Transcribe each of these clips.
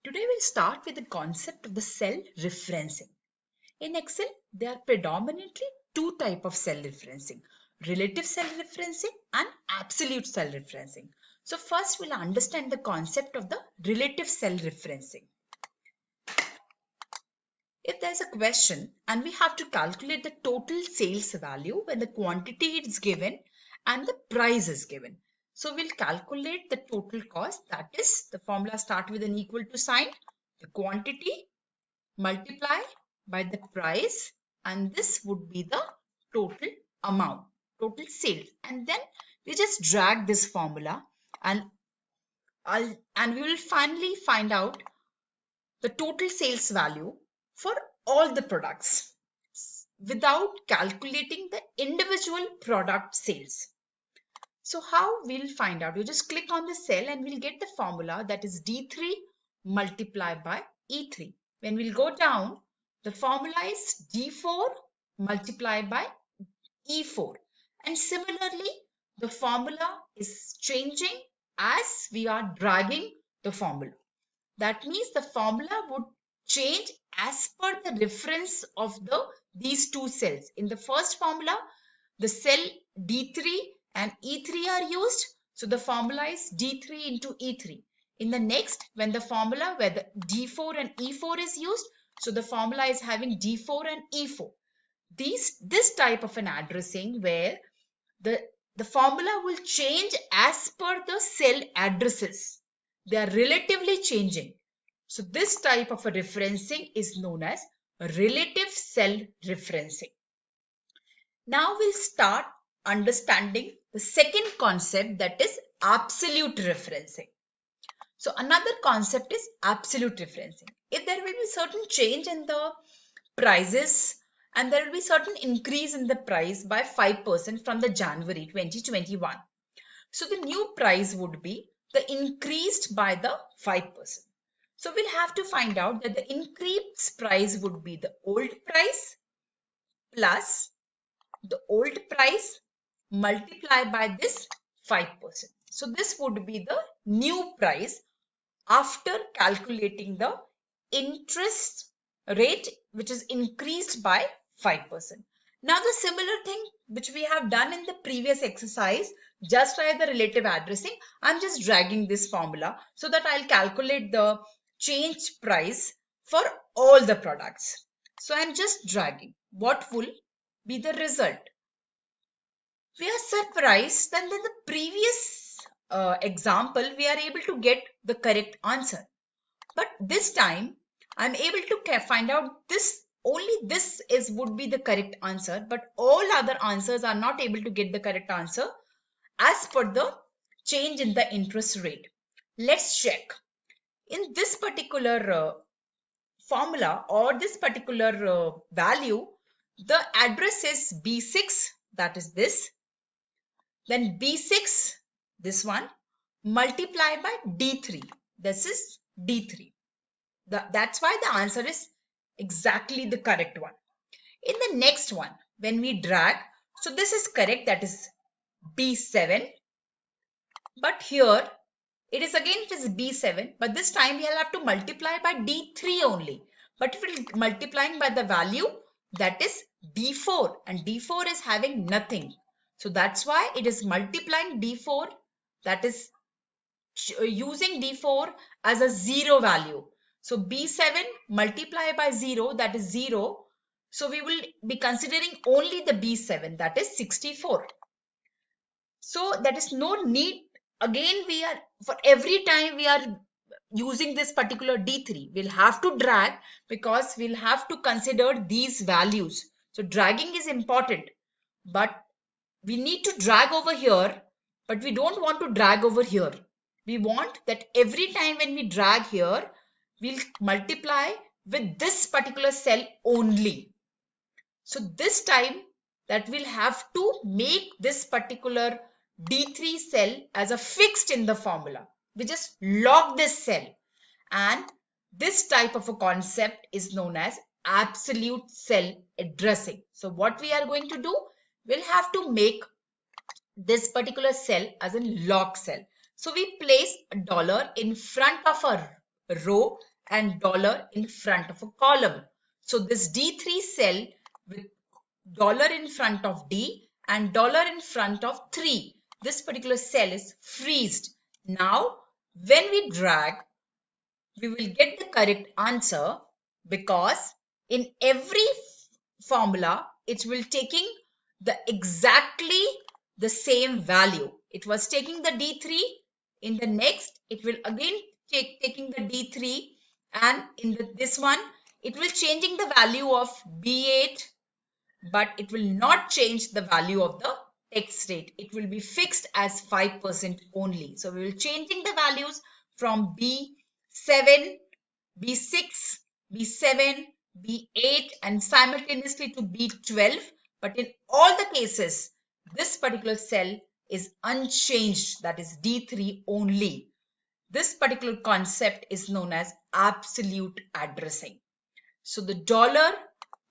Today we'll start with the concept of the cell referencing. In Excel, there are predominantly two types of cell referencing: relative cell referencing and absolute cell referencing. So first we'll understand the concept of the relative cell referencing. If there's a question and we have to calculate the total sales value when the quantity is given and the price is given. So we'll calculate the total cost, that is the formula start with an equal to sign, the quantity multiply by the price, and this would be the total amount, total sales. And then we just drag this formula and we will finally find out the total sales value for all the products without calculating the individual product sales. So how we'll find out? You just click on the cell and we'll get the formula, that is D3 multiplied by E3. When we'll go down, the formula is D4 multiplied by E4. And similarly, the formula is changing as we are dragging the formula. That means the formula would change as per the reference of these two cells. In the first formula, the cell D3 and E3 are used. So the formula is D3 into E3. In the next, when the formula where the D4 and E4 is used, so the formula is having D4 and E4. This type of an addressing where the formula will change as per the cell addresses. They are relatively changing. So this type of a referencing is known as relative cell referencing. Now we'll start understanding the second concept, that is absolute referencing. So another concept is absolute referencing. If there will be certain change in the prices and there will be certain increase in the price by 5% from the January 2021. So the new price would be the increased by the 5%. So we'll have to find out that the increased price would be the old price plus the old price multiplied by this 5%. So this would be the new price after calculating the interest rate, which is increased by 5%. Now the similar thing which we have done in the previous exercise, just like the relative addressing, I'm just dragging this formula so that I'll calculate the change price for all the products. So I'm just dragging. What will be the result? We are surprised that in the previous example, we are able to get the correct answer. But this time, I'm able to find out this, only this would be the correct answer, but all other answers are not able to get the correct answer as per the change in the interest rate. Let's check. In this particular formula or this particular value, the address is B6, that is this. Then B6, this one, multiplied by D3. This is D3. That's why the answer is exactly the correct one. In the next one, when we drag, so this is correct, that is B7. But here, it is B7, but this time we'll have to multiply by D3 only. But if we're multiplying by the value, that is D4, and D4 is having nothing. So that's why it is multiplying D4, that is using D4 as a 0 value. So B7 multiplied by 0, that is 0. So we will be considering only the B7, that is 64. So there is no need. Again, we are, for every time we are using this particular D3, we'll have to drag because we'll have to consider these values. So dragging is important, but we need to drag over here, but we don't want to drag over here. We want that every time when we drag here, we'll multiply with this particular cell only. So this time that we'll have to make this particular D3 cell as a fixed in the formula. We just lock this cell, and this type of a concept is known as absolute cell addressing. So what we are going to do, we'll have to make this particular cell as a lock cell. So we place a dollar in front of our row and dollar in front of a column. So this D3 cell with dollar in front of D and dollar in front of 3. This particular cell is freezed. Now, when we drag, we will get the correct answer because in every formula, it will taking the exactly the same value. It was taking the D3. In the next, it will again taking the D3, and in this one, it will changing the value of B8, but it will not change the value of the text rate. It will be fixed as 5% only. So we will changing the values from B7, B6, B7, B8 and simultaneously to B12. But in all the cases, this particular cell is unchanged, that is D3 only. This particular concept is known as absolute addressing. So the dollar,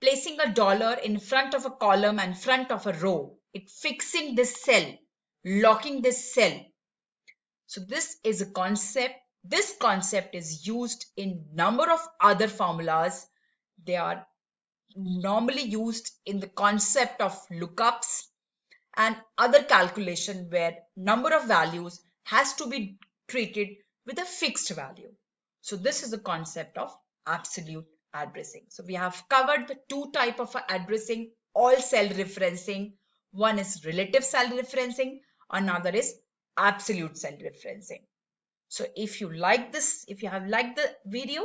placing a dollar in front of a column and front of a row, it fixing this cell, locking this cell. So this is a concept. This concept is used in number of other formulas. They are normally used in the concept of lookups and other calculation where number of values has to be treated with a fixed value. So this is the concept of absolute addressing. So we have covered the two type of addressing, all cell referencing. One is relative cell referencing, another is absolute cell referencing. So if you like this, if you have liked the video,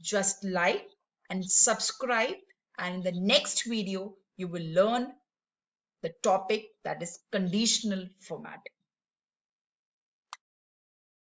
just like and subscribe, and in the next video you will learn the topic that is conditional formatting.